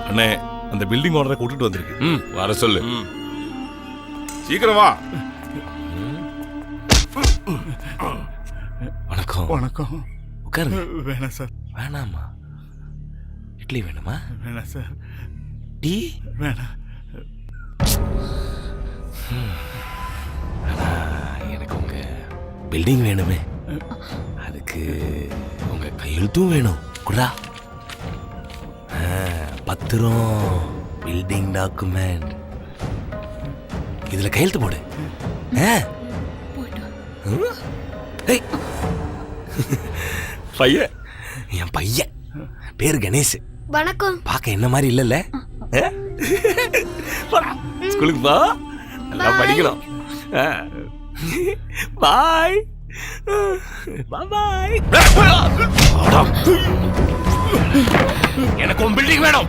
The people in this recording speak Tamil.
அண்ணே அந்த பில்டிங் ஓனரை கூட்டிட்டு வந்திருக்கு. வர சொல்லு. சீக்கிரம் வா. வணக்கம். வணக்கம். உட்காருங்க. வேணாம் சார். வேணாமா? இட்லி வேணுமா? வேணாம் சார். டீ வேணாம். எனக்கு உங்க பில்டிங் வேணுமே, அதுக்கு உங்க கையெழுத்தும் வேணும். குடா பத்திரம், பில்டிங் டாக்குமெண்ட், இதுல கையெழுத்து போடு. பையன், என் பையன் பேரு கணேஷ். வணக்கம். பார்க்க என்ன மாதிரி இல்லல்ல? ஸ்கூலுக்கு போ, நல்லா படிக்கணும். பாய் பாய். எனக்கு உன் பில்டிங் வேணும்.